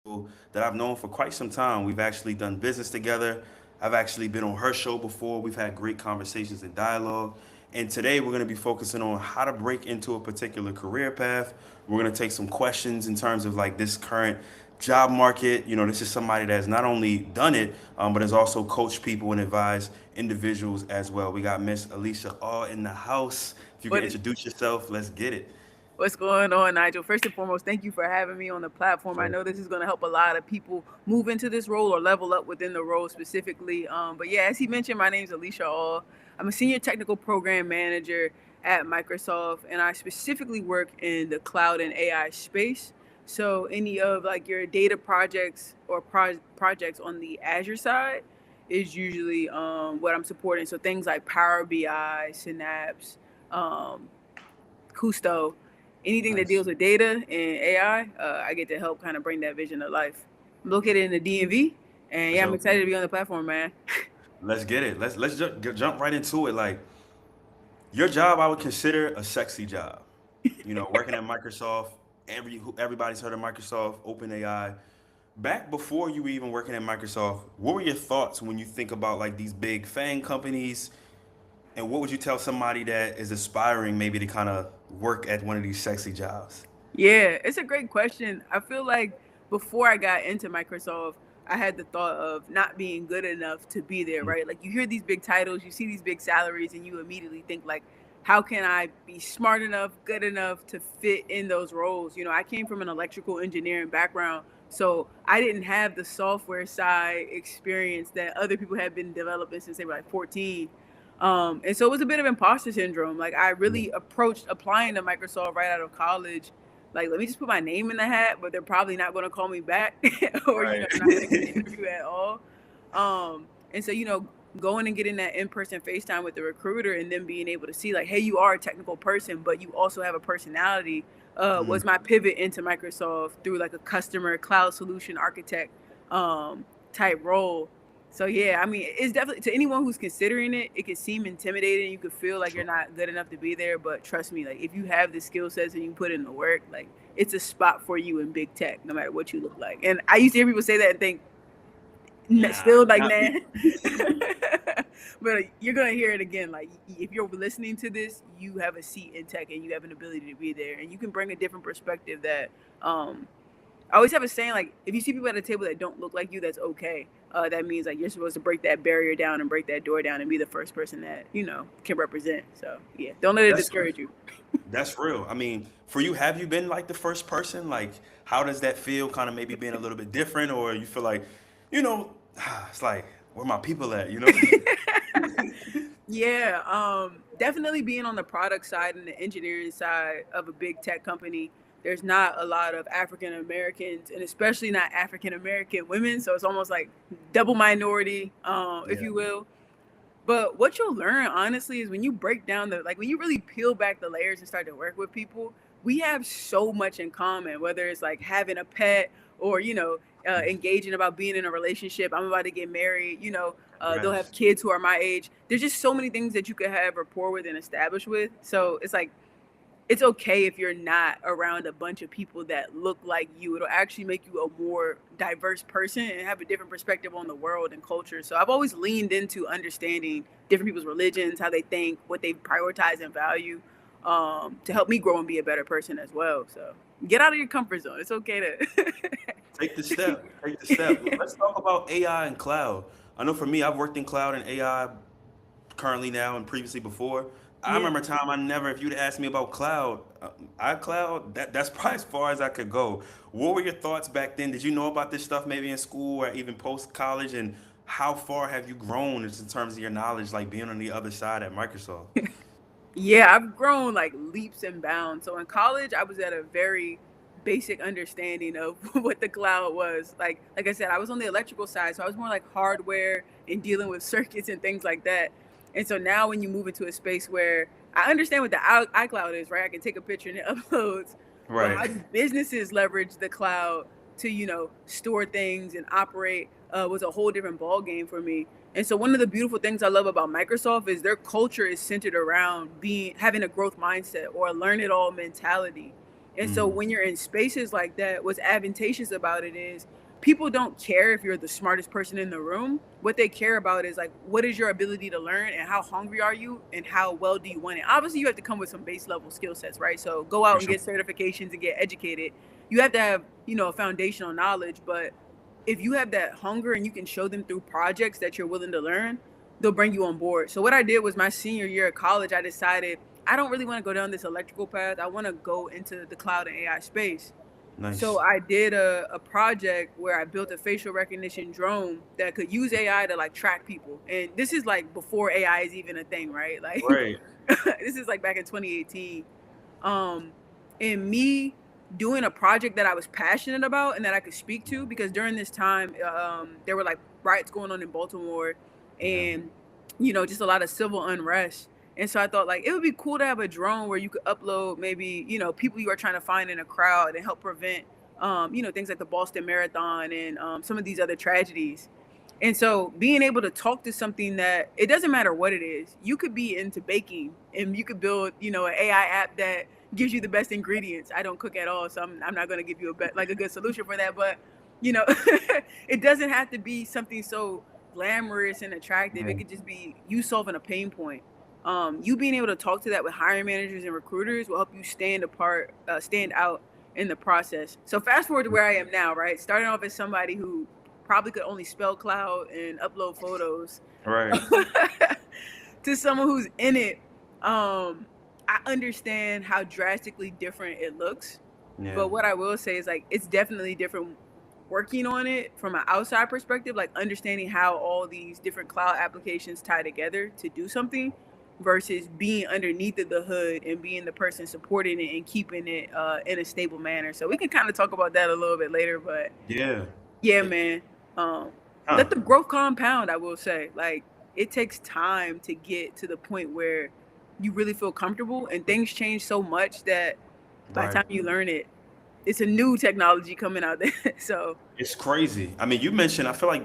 individual that I've known for quite some time. We've actually done business together. I've actually been on her show before. We've had great conversations and dialogue. And today we're going to be focusing on how to break into a particular career path. We're going to take some questions in terms of like this current job market. This is somebody that has not only done it, but has also coached people and advised individuals as well. We got Miss Alicia all in the house. If you can What introduce yourself, let's get it. what's going on, Nigel? First and foremost, thank you for having me on the platform. I know this is going to help a lot of people move into this role or level up within the role specifically. But yeah, as he mentioned, my name is Alicia All. I'm a senior technical program manager at Microsoft, and I specifically work in the cloud and AI space. So any of like your data projects or projects on the Azure side is usually what I'm supporting. So things like Power BI, Synapse, um, Kusto, anything that Nice. deals with data and AI, I get to help kind of bring that vision to life. I'm located in the DMV, and Let's yeah, I'm go. excited to be on the platform, man. Let's get it. Let's jump right into it. Like your job, I would consider a sexy job. Working at Microsoft. Everybody's heard of Microsoft, OpenAI. Back before you were even working at Microsoft, what were your thoughts when you think about like these big FANG companies? And what would you tell somebody that is aspiring maybe to kind of work at one of these sexy jobs? Yeah, it's a great question. I feel like before I got into Microsoft, I had the thought of not being good enough to be there, right? Like you hear these big titles, you see these big salaries, and you immediately think like, how can I be smart enough, good enough to fit in those roles? I came from an electrical engineering background, so I didn't have the software side experience that other people had been developing since they were like 14. And so it was a bit of imposter syndrome. Like I really approached applying to Microsoft right out of college like let me just put my name in the hat, but they're probably not going to call me back or Right. not going to give me an interview at all. And so going and getting that in-person FaceTime with the recruiter and then being able to see like, hey, you are a technical person, but you also have a personality. Was my pivot into Microsoft through like a customer cloud solution architect type role. So yeah, I mean, it's definitely to anyone who's considering it, it can seem intimidating. You could feel like you're Sure. not good enough to be there, but trust me, like if you have the skill sets and you put in the work, like it's a spot for you in big tech, no matter what you look like. And I used to hear people say that and think, Nah, still like, not nah. me. But you're gonna hear it again. Like if you're listening to this, you have a seat in tech and you have an ability to be there, and you can bring a different perspective that um, I always have a saying like if you see people at a table that don't look like you, that's okay. That means like you're supposed to break that barrier down and break that door down and be the first person that can represent. So yeah, don't let it That's discourage you. that's real. I mean, for you, have you been like the first person? Like, how does that feel? Kind of maybe being a little bit different, or you feel like, you know, it's like where my people at? Yeah, definitely being on the product side and the engineering side of a big tech company. There's not a lot of African Americans, and especially not African American women. So it's almost like double minority, if Yeah. you will. But what you'll learn, honestly, is when you break down when you really peel back the layers and start to work with people, we have so much in common, whether it's like having a pet or, engaging about being in a relationship. I'm about to get married, they'll have Congrats. kids who are my age. There's just so many things that you could have rapport with and establish with. So it's like, it's okay if you're not around a bunch of people that look like you. It'll actually make you a more diverse person and have a different perspective on the world and culture. So I've always leaned into understanding different people's religions, how they think, what they prioritize and value, to help me grow and be a better person as well. So get out of your comfort zone. It's okay to. Take the step. Take the step. Let's talk about AI and cloud. I know for me, I've worked in cloud and AI currently now and previously before. I Yeah. remember a time I never, if you'd asked me about cloud, iCloud, that's probably as far as I could go. What were your thoughts back then? Did you know about this stuff maybe in school or even post college? And how far have you grown in terms of your knowledge, like being on the other side at Microsoft? Yeah, I've grown like leaps and bounds. So in college, I was at a very basic understanding of what the cloud was. Like I said, I was on the electrical side, so I was more like hardware and dealing with circuits and things like that. And so now when you move into a space where I understand what the iCloud is, right? I can take a picture and it uploads. But Right. how do businesses leverage the cloud to, store things and operate was a whole different ball game for me. And so one of the beautiful things I love about Microsoft is their culture is centered around having a growth mindset or a learn it all mentality. And so Mm, when you're in spaces like that, what's advantageous about it is people don't care if you're the smartest person in the room. What they care about is like, what is your ability to learn and how hungry are you and how well do you want it? Obviously, you have to come with some base level skill sets, right? So go out for and sure. get certifications and get educated. You have to have, a foundational knowledge, but if you have that hunger and you can show them through projects that you're willing to learn, they'll bring you on board. So what I did was my senior year of college, I decided I don't really want to go down this electrical path. I want to go into the cloud and AI space. So Nice. I did a project where I built a facial recognition drone that could use AI to like track people. And this is like before AI is even a thing, right? Like Right. this is like back in 2018. Um, and me doing a project that I was passionate about and that I could speak to, because during this time, there were like riots going on in Baltimore, Yeah. and just a lot of civil unrest. And so I thought like it would be cool to have a drone where you could upload maybe people you are trying to find in a crowd and help prevent things like the Boston Marathon and some of these other tragedies. And so being able to talk to something that it doesn't matter what it is, you could be into baking and you could build, an AI app that gives you the best ingredients. I don't cook at all, so I'm not going to give you a good solution for that. But, it doesn't have to be something so glamorous and attractive. Yeah. It could just be you solving a pain point. You being able to talk to that with hiring managers and recruiters will help you stand out in the process. So fast forward to where I am now, right? Starting off as somebody who probably could only spell cloud and upload photos Right. to someone who's in it. I understand how drastically different it looks, Yeah. but what I will say is like it's definitely different working on it from an outside perspective, like understanding how all these different cloud applications tie together to do something versus being underneath of the hood and being the person supporting it and keeping it in a stable manner. So we can kind of talk about that a little bit later, but Yeah. yeah, It- man. Um, huh. Let the growth compound, I will say. Like it takes time to get to the point where you really feel comfortable, and things change so much that by the Right. time you learn it, it's a new technology coming out there. So It's crazy. I mean, you mentioned, I feel like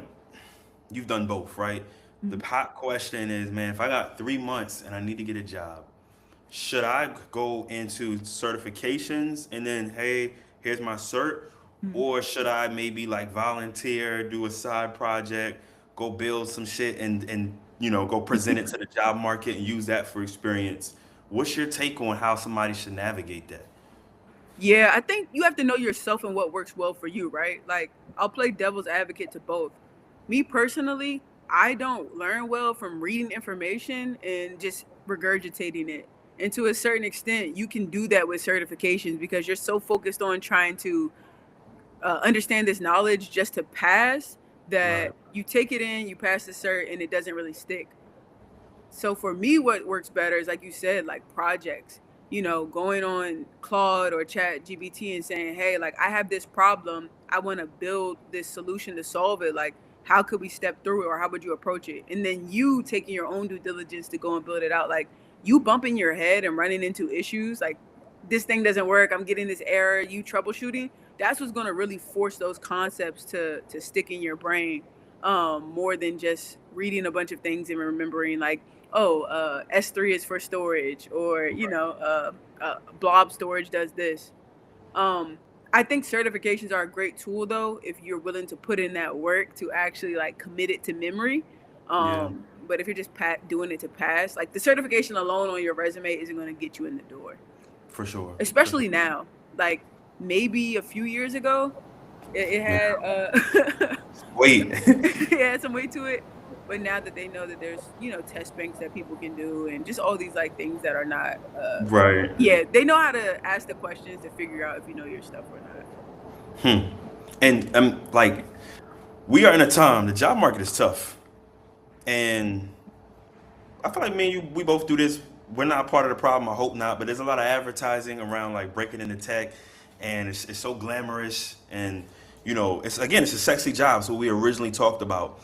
you've done both, right? The mhm. hot question is, man, if I got 3 months and I need to get a job, should I go into certifications and then, hey, here's my cert? Mhm. Or should I maybe like volunteer, do a side project, go build some shit and go present it to the job market and use that for experience? What's your take on how somebody should navigate that? Yeah, I think you have to know yourself and what works well for you, right? Like I'll play devil's advocate to both. Me personally, I don't learn well from reading information and just regurgitating it. And to a certain extent, you can do that with certifications because you're so focused on trying to understand this knowledge just to pass Right. that you take it in, you pass the cert, and it doesn't really stick. So for me, what works better is like you said, like projects. Going on Claude or Chat GBT and saying, "Hey, like I have this problem. I want to build this solution to solve it. Like, how could we step through it, or how would you approach it?" And then you taking your own due diligence to go and build it out. Like you bumping your head and running into issues, like this thing doesn't work. I'm getting this error. You troubleshooting. That's what's going to really force those concepts to stick in your brain, more than just reading a bunch of things and remembering like, oh, S3 is for storage, or blob storage does this. um I think certifications are a great tool though if you're willing to put in that work to actually like commit it to memory. Yeah, But if you're just doing it to pass, like the certification alone on your resume isn't going to get you in the door, for sure. For sure. especially now. Like maybe a few years ago it Yeah. had Wait. it had some weight to it. But now that they know that there's, test banks that people can do and just all these like things that are not, Right. yeah, they know how to ask the questions to figure out if you know your stuff or not. Hmm. And like, we are in a time, the job market is tough. And I feel like me and you, we both do this. We're not part of the problem. I hope not. But there's a lot of advertising around like breaking into tech, and it's so glamorous. And it's a sexy job. So we originally talked about.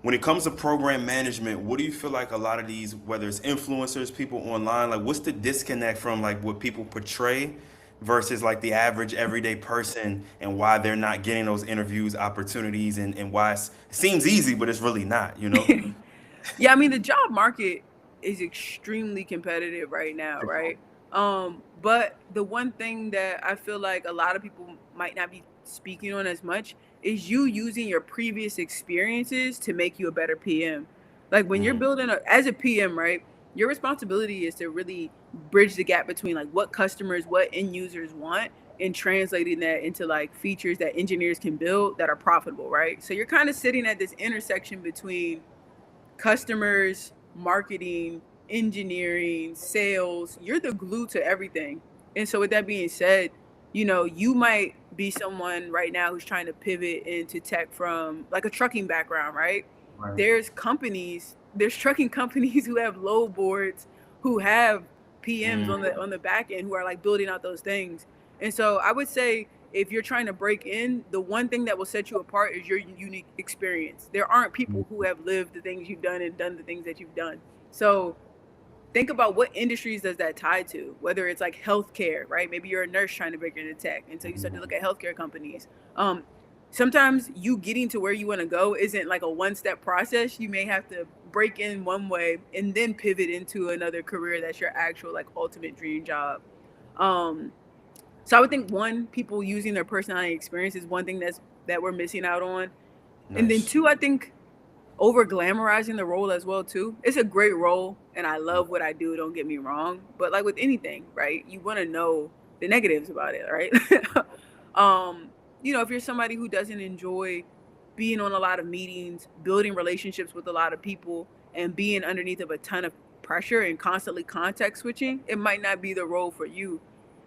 When it comes to program management, what do you feel like a lot of these, whether it's influencers, people online, like what's the disconnect from like what people portray versus like the average everyday person, and why they're not getting those interviews, opportunities, and why it seems easy, but it's really not? Yeah, I mean the job market is extremely competitive right now, For sure. right? But the one thing that I feel like a lot of people might not be speaking on as much is you using your previous experiences to make you a better PM. Like when you're Mm, building as a PM, right? Your responsibility is to really bridge the gap between like what customers, what end users want, and translating that into like features that engineers can build that are profitable, right? So you're kind of sitting at this intersection between customers, marketing, engineering, sales. You're the glue to everything. And so, with that being said, you might be someone right now who's trying to pivot into tech from like a trucking background, right? right. There's trucking companies who have load boards, who have PMs Mm, on the back end who are like building out those things. And so I would say if you're trying to break in, the one thing that will set you apart is your unique experience. There aren't people who have lived the things you've done and done the things that you've done. So think about what industries does that tie to, whether it's like healthcare, right? Maybe you're a nurse trying to break into tech. And so you start to look at healthcare companies. Sometimes you getting to where you want to go isn't like a one-step process. You may have to break in one way and then pivot into another career that's your actual like ultimate dream job. Um, so I would think one, people using their personality experience is one thing that we're missing out on. And then nice. two, I think over glamorizing the role as well too. It's a great role and I love what I do, don't get me wrong. But like with anything, right? You want to know the negatives about it, right? um, if you're somebody who doesn't enjoy being on a lot of meetings, building relationships with a lot of people, and being underneath of a ton of pressure and constantly context switching, it might not be the role for you.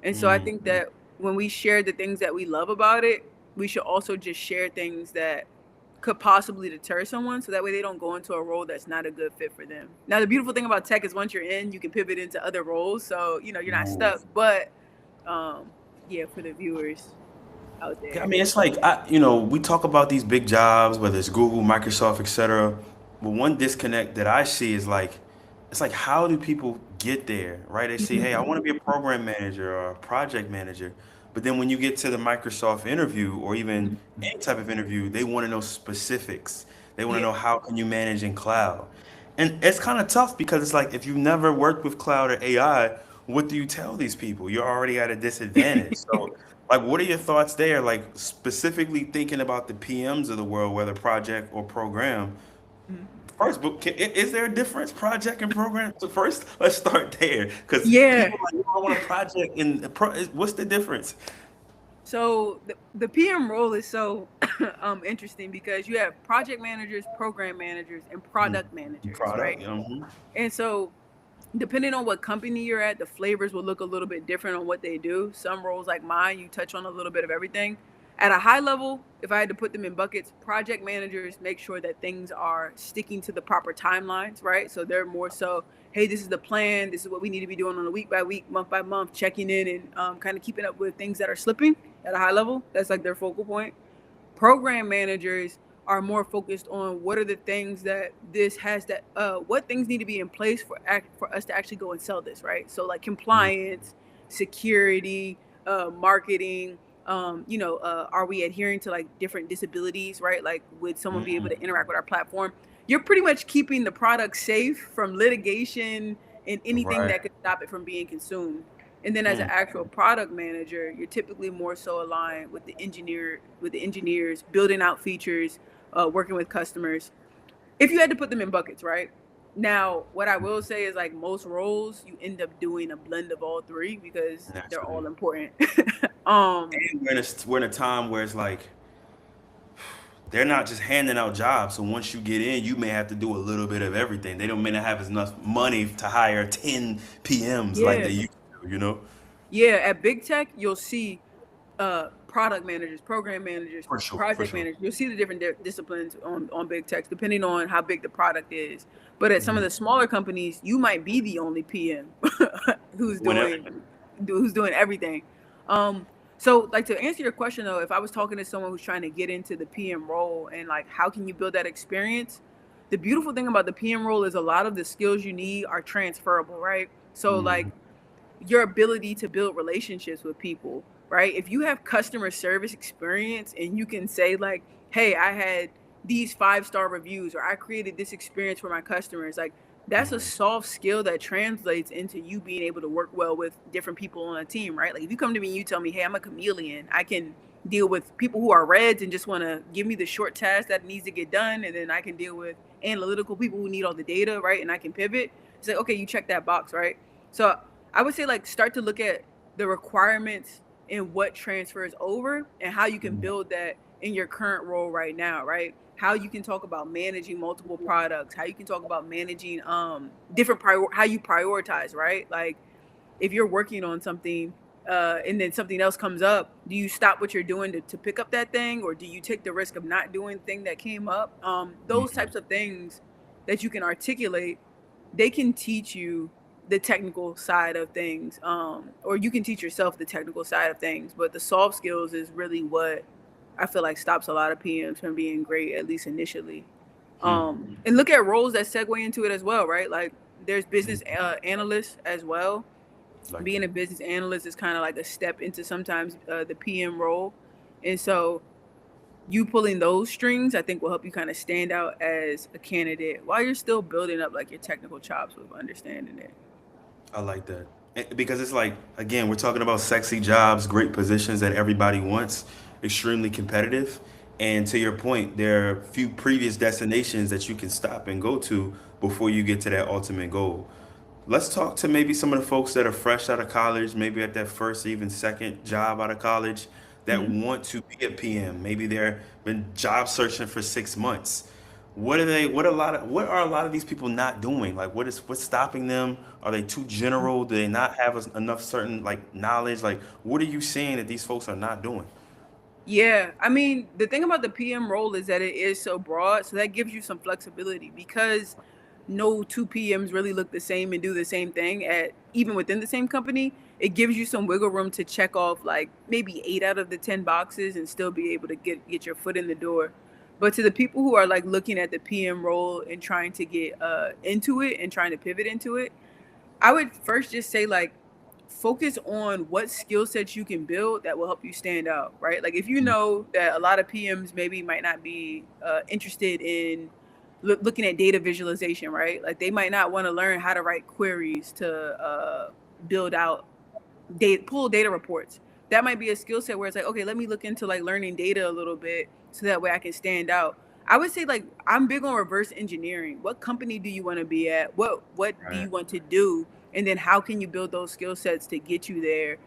And so I Mm, think that when we share the things that we love about it, we should also just share things that could possibly deter someone so that way they don't go into a role that's not a good fit for them. Now the beautiful thing about tech is once you're in, you can pivot into other roles. So, you're not ooh. stuck. But yeah, for the viewers out I there. mean, it's like we talk about these big jobs, whether it's Google, Microsoft, etc. But one disconnect that I see is like, it's like, how do people get there, right? They say, hey, I want to be a program manager or a project manager, but then when you get to the Microsoft interview or even any type of interview, they want to know specifics. They want to Yeah. know how can you manage in cloud, and it's kind of tough because it's like if you've never worked with cloud or AI, what do you tell these people? You're already at a disadvantage. So like, what are your thoughts there? Like, specifically thinking about the PMs of the world, whether project or program. First, but is there a difference, project and program? So first, let's start there, because Yeah. people are like, "Oh, I want a project in what's the difference?" So the PM role is so interesting because you have project managers, program managers, and Mm, product managers, product. right? And so depending on what company you're at, the flavors will look a little bit different on what they do. Some roles like mine, you touch on a little bit of everything. At a high level, if I had to put them in buckets, project managers make sure that things are sticking to the proper timelines, right? So they're more so, hey, this is the plan. This is what we need to be doing on a week by week, month by month, checking in and kind of keeping up with things that are slipping at a high level. That's like their focal point. Program managers are more focused on what are the things that this has that what things need to be in place for us to actually go and sell this, right? So like Mhm. compliance, security, marketing, are we adhering to like different disabilities, right? Like would someone be able to Mm, interact with our platform? You're pretty much keeping the product safe from litigation and anything right. that could stop it from being consumed. And then as an Mm, actual product manager, you're typically more so aligned with the engineers, building out features, working with customers. If you had to put them in buckets, right? Now, what I will say is like most roles, you end up doing a blend of all three because they're naturally. all important. um, And we're in a time where it's like they're not just handing out jobs. So once you get in, you may have to do a little bit of everything. They don't may not have enough money to hire 10 PMs like yeah, they used to. yeah. At big tech, you'll see product managers, program managers, For sure, for project sure. managers. You'll see the different disciplines on big techs depending on how big the product is. But at some of Mhm. the smaller companies, you might be the only PM who's Whenever. doing everything. Um, so like to answer your question though, if I was talking to someone who's trying to get into the PM role and like how can you build that experience? The beautiful thing about the PM role is a lot of the skills you need are transferable, right? So Mhm. like your ability to build relationships with people, right? If you have customer service experience and you can say like, "Hey, I had these 5-star reviews or I created this experience for my customers." Like that's a Mhm. soft skill that translates into you being able to work well with different people on a team, right? Like if you come to me and you tell me, hey, I'm a chameleon, I can deal with people who are reds and just want to give me the short task that needs to get done. And then I can deal with analytical people who need all the data, right? And I can pivot. It's like, okay, you check that box, right? So I would say like start to look at the requirements and what transfers over and how you can Mhm. build that in your current role right now, right? How you can talk about managing multiple products, how you can talk about managing different how you prioritize, right? Like if you're working on something and then something else comes up, do you stop what you're doing to pick up that thing, or do you take the risk of not doing the thing that came up? Those Mhm. types of things that you can articulate, they can teach you the technical side of things, or you can teach yourself the technical side of things. But the soft skills is really what I feel like stops a lot of PMs from being great, at least initially. And look at roles that segue into it as well, right? Like there's business Mhm. analysts as well. Like Being that. a business analyst is kind of like a step into sometimes the PM role. And so you pulling those strings, I think will help you kind of stand out as a candidate while you're still building up like your technical chops with understanding it. I like that. Because it's like, again, we're talking about sexy jobs, great positions that everybody wants, extremely competitive. And to your point, there are few previous destinations that you can stop and go to before you get to that ultimate goal. Let's talk to maybe some of the folks that are fresh out of college, maybe at that first, even second job out of college, that Mhm. want to be a PM. Maybe they've been job searching for 6 months. What are a lot of these people not doing? Like what's stopping them? Are they too general? Do they not have enough certain like knowledge? Like what are you seeing that these folks are not doing? Yeah, I mean, the thing about the PM role is that it is so broad, so that gives you some flexibility because no two PMs really look the same and do the same thing at even within the same company. It gives you some wiggle room to check off like maybe 8 out of the 10 boxes and still be able to get your foot in the door. But to the people who are like looking at the PM role and trying to get into it and trying to pivot into it, I would first just say like focus on what skill sets you can build that will help you stand out, right? Like if you know that a lot of PMs maybe might not be interested in looking at data visualization, right? Like they might not want to learn how to write queries to build out data, pull data reports. That might be a skill set where it's like, okay, let me look into like learning data a little bit so that way I can stand out. I would say like I'm big on reverse engineering. What company do you want to be at? What do Right. you want to do? And then how can you build those skill sets to get you there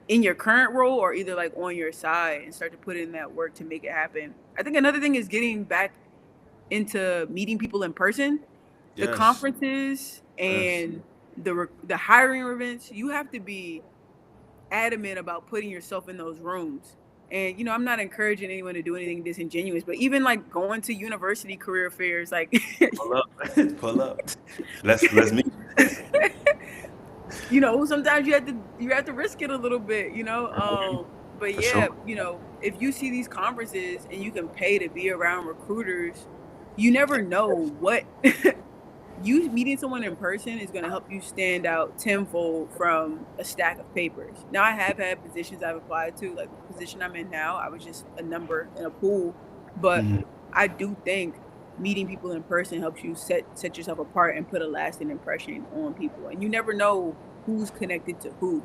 in your current role or either like on your side and start to put in that work to make it happen. I think another thing is getting back into meeting people in person, the Yes. conferences Yes. and the hiring events. You have to be adamant about putting yourself in those rooms. And I'm not encouraging anyone to do anything disingenuous, but even like going to university career fairs, like Pull up. Pull up. Let's meet. sometimes you have to risk it a little bit, but For yeah, sure. if you see these conferences and you can pay to be around recruiters, you never know what you meeting someone in person is going to help you stand out tenfold from a stack of papers. Now, I have had positions I've applied to, like the position I'm in now, I was just a number in a pool, but Mhm. I do think meeting people in person helps you set yourself apart and put a lasting impression on people. And you never know who's connected to who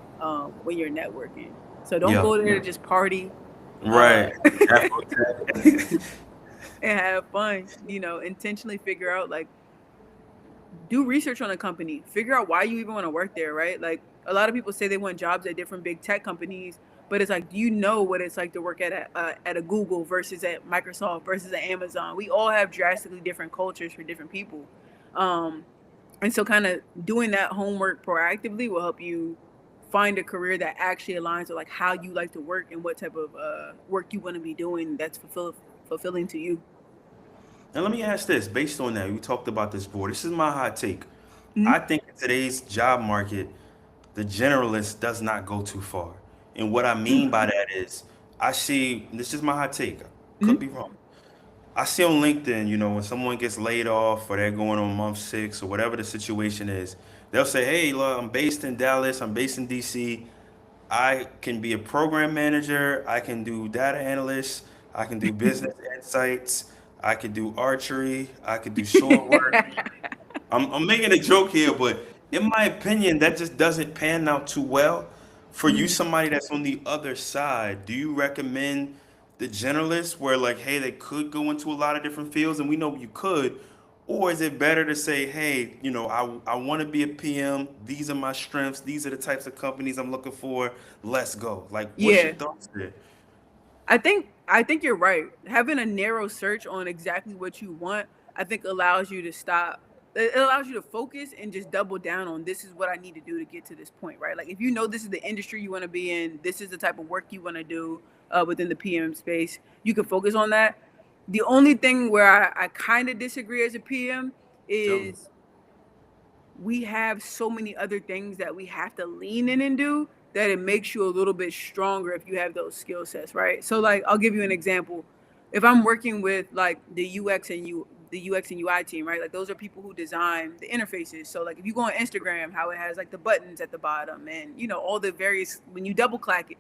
when you're networking. So don't Yeah. go there to just party uh, Right. Afro tech. and have fun. Intentionally figure out like do research on a company, figure out why you even want to work there, right? Like a lot of people say they want jobs at different big tech companies, but it's like, do you know what it's like to work at a Google versus at Microsoft versus at Amazon? We all have drastically different cultures for different people. Um, and so kind of doing that homework proactively will help you find a career that actually aligns with like how you like to work and what type of work you want to be doing that's fulfilling to you. Now let me ask this, based on that, we talked about this before. This is my hot take. I Mhm. think in today's job market, the generalist does not go too far. And what I mean by that is I see, this is my hot take. Could be Mhm. wrong. I see on LinkedIn, when someone gets laid off or they're going on month 6 or whatever the situation is, they'll say, "Hey, look, I'm based in Dallas, I'm based in DC. I can be a program manager, I can do data analyst, I can do business insights, I could do archery, I could do shore work." I'm making a joke here, but in my opinion, that just doesn't pan out too well. For you, Mhm. somebody that's on the other side, do you recommend the generalists where like, hey, they could go into a lot of different fields, and we know you could, or is it better to say, hey, I want to be a PM. These are my strengths. These are the types of companies I'm looking for. Let's go. Like, what's your Yeah. thoughts there? I think you're right. Having a narrow search on exactly what you want, I think allows you to stop. It allows you to focus and just double down on this is what I need to do to get to this point, right? Like if you know this is the industry you want to be in, this is the type of work you want to do within the PM space, you can focus on that. The only thing where I kind of disagree as a PM Tell me. is we have so many other things that we have to lean in and do that it makes you a little bit stronger if you have those skill sets, right? So like I'll give you an example. If I'm working with like the UX and UI team, right? Like those are people who design the interfaces. So like if you go on Instagram, how it has like the buttons at the bottom and all the various when you double click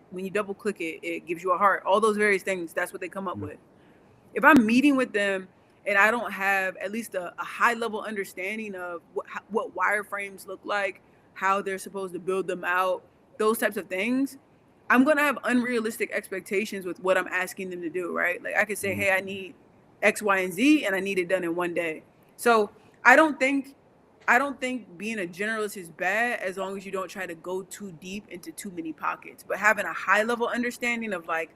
it, it gives you a heart. All those various things, that's what they come up with. If I'm meeting with them and I don't have at least a high level understanding of what wireframes look like, how they're supposed to build them out, those types of things, I'm going to have unrealistic expectations with what I'm asking them to do, right? Like I could say, hey, I need X, Y, and Z, and I need it done in one day. So I don't think I don't think being a generalist is bad as long as you don't try to go too deep into too many pockets. But having a high level understanding of like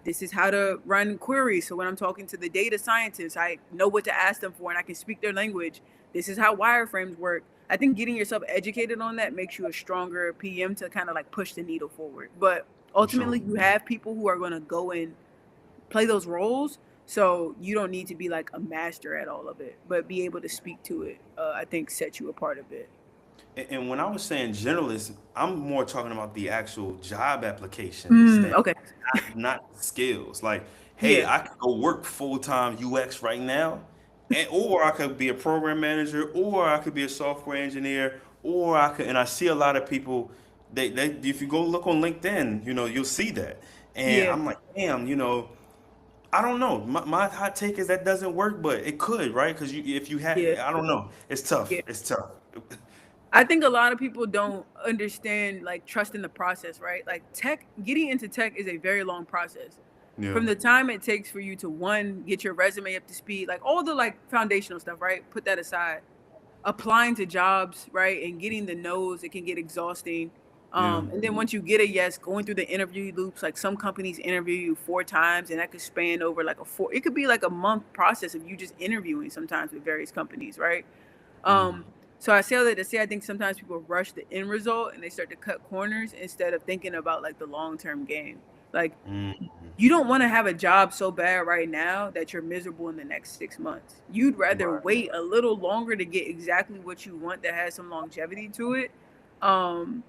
this is how to run queries. So when I'm talking to the data scientists, I know what to ask them for and I can speak their language. This is how wireframes work. I think getting yourself educated on that makes you a stronger PM to kind of like push the needle forward. But For sure. ultimately, you have people who are going to go and play those roles. So you don't need to be like a master at all of it, but be able to speak to it, I think sets you apart a bit. And when I was saying generalist, I'm more talking about the actual job application Okay. standpoint, not skills. Like, hey, Yeah. I could go work full-time UX right now, or I could be a program manager, or I could be a software engineer, or and I see a lot of people, they if you go look on LinkedIn, you'll see that. And Yeah. I'm like, damn, I don't know. My hot take is that doesn't work, but it could, right? Because if you had, Yeah. I don't know. It's tough. Yeah. It's tough. I think a lot of people don't understand like trust in the process, right? Like getting into tech is a very long process. Yeah. From the time it takes for you to one, get your resume up to speed, like all the like foundational stuff, right? Put that aside. Applying to jobs, right? And getting the no's, it can get exhausting. Yeah. And then once you get a yes, going through the interview loops, like some companies interview you 4 times and that could span over like it could be like a month process of you just interviewing sometimes with various companies, right? Um, so I say all that to say I think sometimes people rush the end result and they start to cut corners instead of thinking about like the long term game. Like Mm, you don't want to have a job so bad right now that you're miserable in the next 6 months. You'd rather right. wait a little longer to get exactly what you want that has some longevity to it. Um,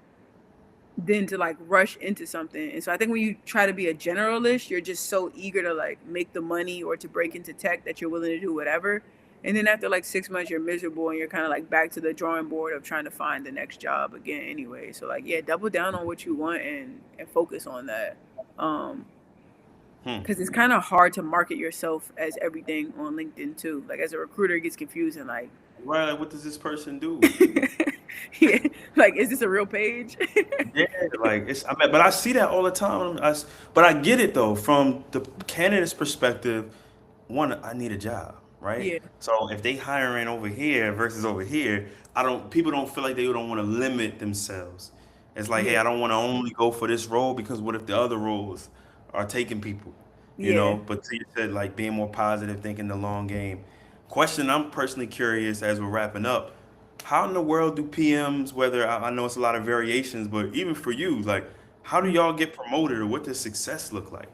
than to like rush into something. And so I think when you try to be a generalist, you're just so eager to like make the money or to break into tech that you're willing to do whatever. And then after like 6 months, you're miserable and you're kind of like back to the drawing board of trying to find the next job again anyway. So like, yeah, double down on what you want and focus on that. Um, Hmm. because it's kind of hard to market yourself as everything on LinkedIn too. Like as a recruiter, it gets confusing. Like, Right. Like, what does this person do? yeah, like is this a real page? Yeah. Like it's. I mean, but I see that all the time. But I get it though from the candidate's perspective. One, I need a job, right? Yeah, So if they hiring over here versus over here, I don't. People don't feel like they don't want to limit themselves. It's like, hey, yeah, I don't want to only go for this role because what if the other roles are taking people? yeah. But you said like being more positive, thinking the long game. Question I'm personally curious as we're wrapping up. How in the world do PMs, whether I know it's a lot of variations, but even for you, like how do y'all get promoted or what does success look like?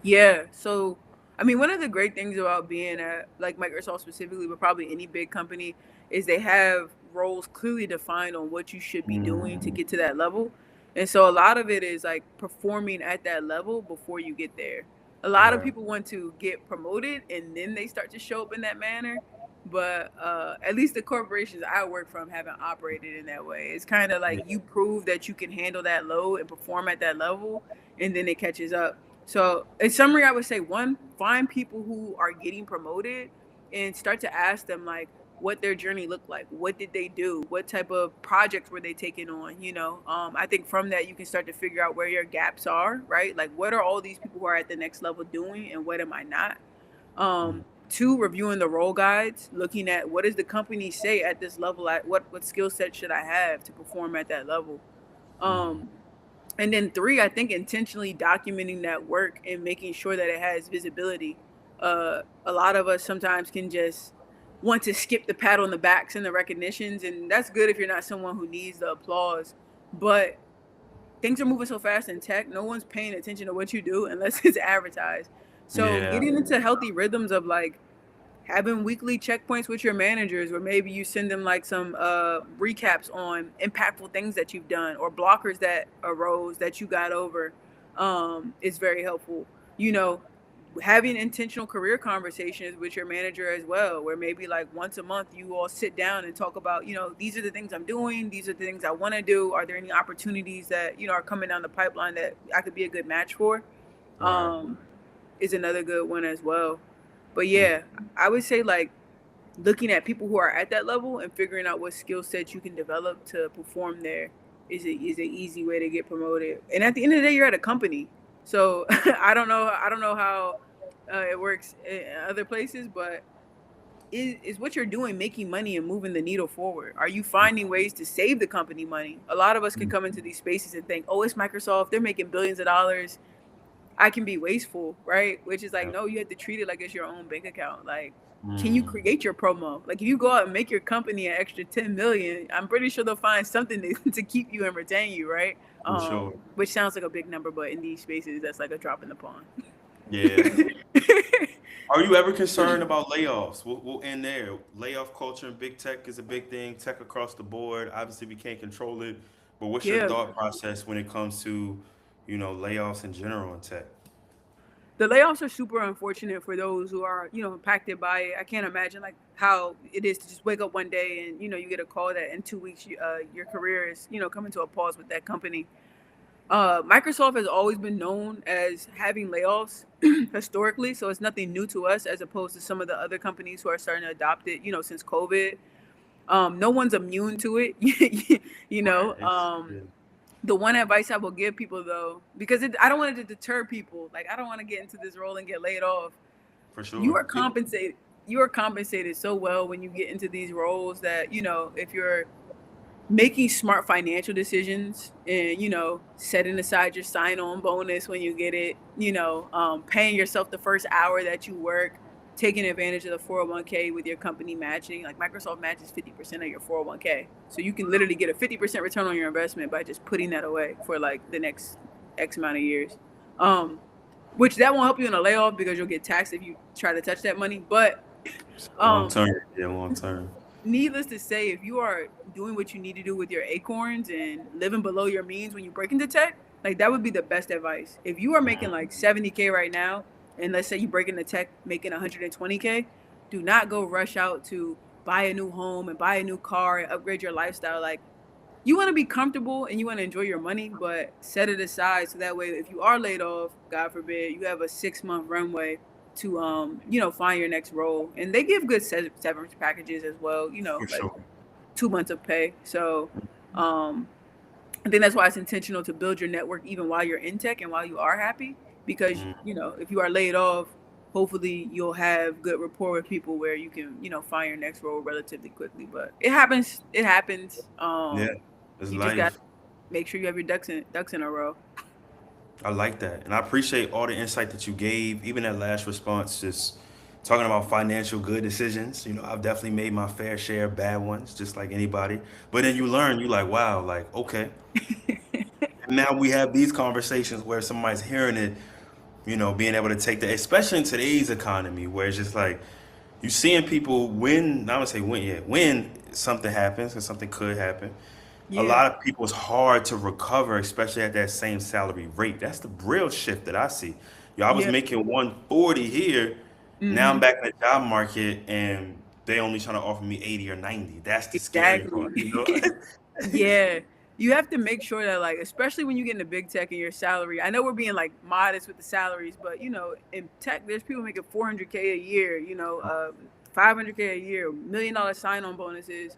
Yeah. So, I mean, one of the great things about being at like Microsoft specifically, but probably any big company, is they have roles clearly defined on what you should be doing to Mm, get to that level. And so a lot of it is like performing at that level before you get there. A lot of right. people want to get promoted and then they start to show up in that manner. But at least the corporations I work from haven't operated in that way. It's kind of like Yeah. you prove that you can handle that load and perform at that level, and then it catches up. So, in summary, I would say one, find people who are getting promoted and start to ask them, like, what their journey looked like. What did they do? What type of projects were they taking on? I think from that you can start to figure out where your gaps are, right? Like, what are all these people who are at the next level doing, and what am I not? Mm. Two, reviewing the role guides, looking at what does the company say at this level, at what skill set should I have to perform at that level. Mm. Um, and then three, I think intentionally documenting that work and making sure that it has visibility. A lot of us sometimes can just want to skip the pat on the backs and the recognitions, and that's good if you're not someone who needs the applause. But things are moving so fast in tech, no one's paying attention to what you do unless it's advertised. So Yeah. getting into healthy rhythms of like having weekly checkpoints with your managers, or maybe you send them like some recaps on impactful things that you've done or blockers that arose that you got over, is very helpful. You know, having intentional career conversations with your manager as well, where maybe like once a month you all sit down and talk about, these are the things I'm doing, these are the things I want to do, are there any opportunities that are coming down the pipeline that I could be a good match for, Right. is another good one as well. But Mm. yeah, I would say like looking at people who are at that level and figuring out what skill sets you can develop to perform there is an easy way to get promoted. And at the end of the day, you're at a company, so I don't know how it works in other places, but is what you're doing making money and moving the needle forward? Are you finding ways to save the company money? A lot of us can Mm. come into these spaces and think, oh, it's Microsoft, they're making billions of dollars, I can be wasteful, right? Which is like, Yeah. no, you have to treat it like it's your own bank account. Like, can you Mm. create your promo? Like, if you go out and make your company an extra 10 million, I'm pretty sure they'll find something to keep you and retain you, right? For sure. Which sounds like a big number, but in these spaces, that's like a drop in the pond. Yeah. Are you ever concerned about layoffs? We'll end there. Layoff culture in big tech is a big thing, tech across the board. Obviously, we can't control it, but what's your Yeah. thought process when it comes to, layoffs in general in tech? The layoffs are super unfortunate for those who are, impacted by it. I can't imagine like how it is to just wake up one day and, you get a call that in 2 weeks, your career is, coming to a pause with that company. Microsoft has always been known as having layoffs historically, so it's nothing new to us as opposed to some of the other companies who are starting to adopt it, since COVID. No one's immune to it, you Right. know. The one advice I will give people though, because I don't want it to deter people, like I don't want to get into this role and get laid off. For You sure. are compensated. You are compensated so well when you get into these roles that if you're making smart financial decisions and setting aside your sign-on bonus when you get it, paying yourself the first hour that you work, taking advantage of the 401k with your company matching. Like Microsoft matches 50% of your 401k, so you can literally get a 50% return on your investment by just putting that away for like the next x amount of years. Which that won't help you in a layoff because you'll get taxed if you try to touch that money, but Long um term. Yeah, long term. needless to say, if you are doing what you need to do with your acorns and living below your means when you break into tech, like that would be the best advice. If you are making like 70K right now, and let's say you break into tech making 120K, do not go rush out to buy a new home and buy a new car and upgrade your lifestyle. Like, you want to be comfortable and you want to enjoy your money, but set it aside so that way if you are laid off, God forbid, you have a 6-month runway to find your next role. And they give good severance packages as well, For like sure. 2 months of pay. So I think that's why it's intentional to build your network even while you're in tech and while you are happy, because Mm. if you are laid off, hopefully you'll have good rapport with people where you can find your next role relatively quickly. But it happens. Yeah. It's You just got to life. make sure you have your ducks in a row. I like that. And I appreciate all the insight that you gave, even that last response, just talking about financial good decisions. I've definitely made my fair share of bad ones, just like anybody. But then you learn, you like, wow, like, okay. And now we have these conversations where somebody's hearing it, being able to take that, especially in today's economy, where it's just like you seeing people when, not gonna say when, yeah, when something happens, and something could happen. A Yeah. lot of people, it's hard to recover, especially at that same salary rate. That's the real shift that I see. Yo, I was Yeah. making 140 here. Now I'm Hmm. back in the job market and they only trying to offer me 80 or 90. That's the scary part, Exactly. Yeah. You have to make sure that, like, especially when you get into big tech and your salary, I know we're being like modest with the salaries, but in tech, there's people making 400K a year, $500K a year, $1 million sign-on bonuses,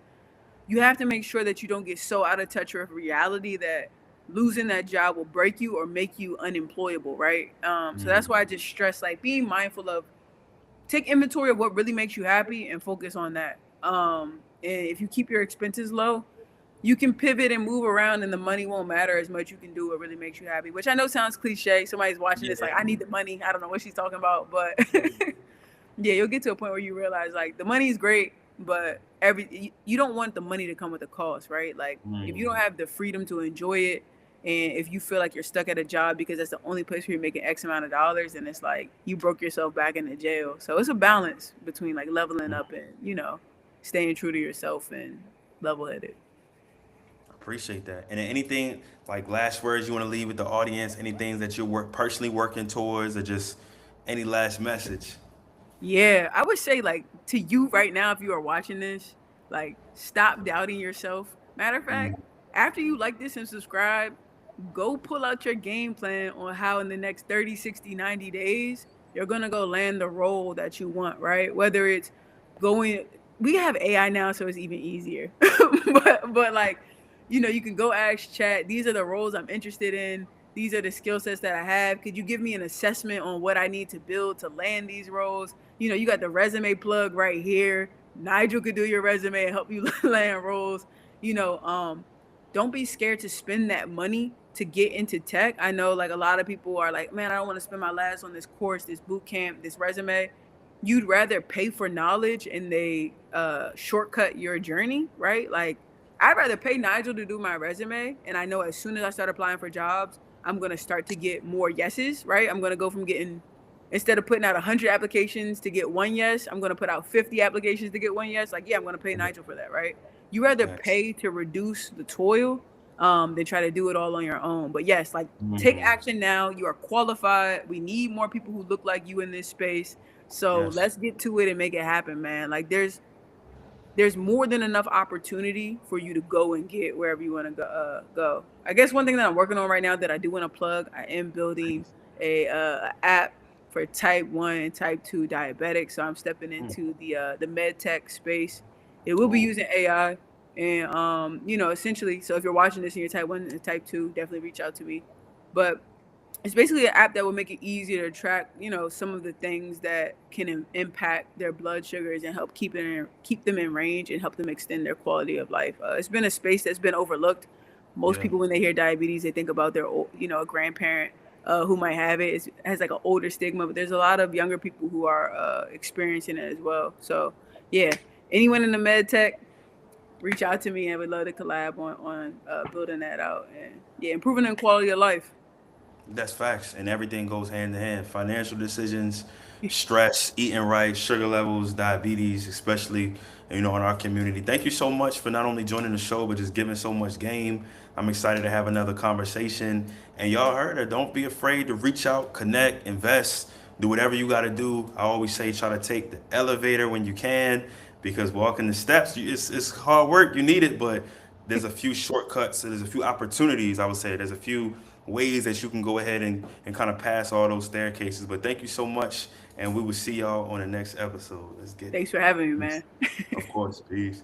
you have to make sure that you don't get so out of touch with reality that losing that job will break you or make you unemployable, right? So that's why I just stress like being mindful of, take inventory of what really makes you happy and focus on that. And if you keep your expenses low, you can pivot and move around and the money won't matter as much. You can do what really makes you happy, which I know sounds cliche. Somebody's watching this like, I need the money. I don't know what she's talking about, but yeah, you'll get to a point where you realize like the money is great, but you don't want the money to come with a cost, right? Like if you don't have the freedom to enjoy it, and if you feel like you're stuck at a job because that's the only place where you're making X amount of dollars, and it's like you broke yourself back into jail. So it's a balance between like leveling up and, staying true to yourself and level-headed. Appreciate that. And then anything like last words you want to leave with the audience, any things that you're personally working towards, or just any last message? Yeah, I would say like to you right now, if you are watching this, like stop doubting yourself. Matter of fact, Mm, after you like this and subscribe, go pull out your game plan on how in the next 30, 60, 90 days, you're going to go land the role that you want, right? Whether it's going, we have AI now, so it's even easier. but like, you can go ask chat, these are the roles I'm interested in. These are the skill sets that I have. Could you give me an assessment on what I need to build to land these roles? You got the resume plug right here. Nigel could do your resume and help you land roles. You know, don't be scared to spend that money to get into tech. I know like a lot of people are like, man, I don't want to spend my last on this course, this boot camp, this resume. You'd rather pay for knowledge and they shortcut your journey, right? Like I'd rather pay Nigel to do my resume. And I know as soon as I start applying for jobs, I'm going to start to get more yeses, right? I'm going to go from getting, instead of putting out 100 applications to get one yes, I'm going to put out 50 applications to get one yes. Like, yeah, I'm going to pay Nigel for that, right? You rather Yes. pay to reduce the toil than try to do it all on your own. But yes, like take Mhm. action now. You are qualified. We need more people who look like you in this space. So Yes. let's get to it and make it happen, man. Like there's more than enough opportunity for you to go and get wherever you want to go. I guess one thing that I'm working on right now that I do want to plug, I am building a app for type 1 and type 2 diabetics. So I'm stepping Mm. into the med tech space. It will be Cool. using AI and essentially, so if you're watching this and you're type 1 and type 2, definitely reach out to me. But it's basically an app that will make it easier to track, some of the things that can impact their blood sugars and help keep them in range and help them extend their quality of life. It's been a space that's been overlooked. Most Yeah. people, when they hear diabetes, they think about their, a grandparent who might have it. It has like an older stigma, but there's a lot of younger people who are experiencing it as well. So, yeah, anyone in the med tech, reach out to me and would love to collab on building that out and yeah, improving the quality of life. That's facts, and everything goes hand in hand. Financial decisions, stress, eating right, sugar levels, diabetes, especially in our community. Thank you so much for not only joining the show but just giving so much game. I'm excited to have another conversation. And y'all heard her. Don't be afraid to reach out, connect, invest, do whatever you got to do. I always say try to take the elevator when you can because walking the steps, it's hard work. You need it, but there's a few shortcuts. There's a few opportunities. I would say there's a few ways that you can go ahead and kind of pass all those staircases. But thank you so much, and we will see y'all on the next episode. Let's get it. Thanks for having me, Peace. man. Of course, peace.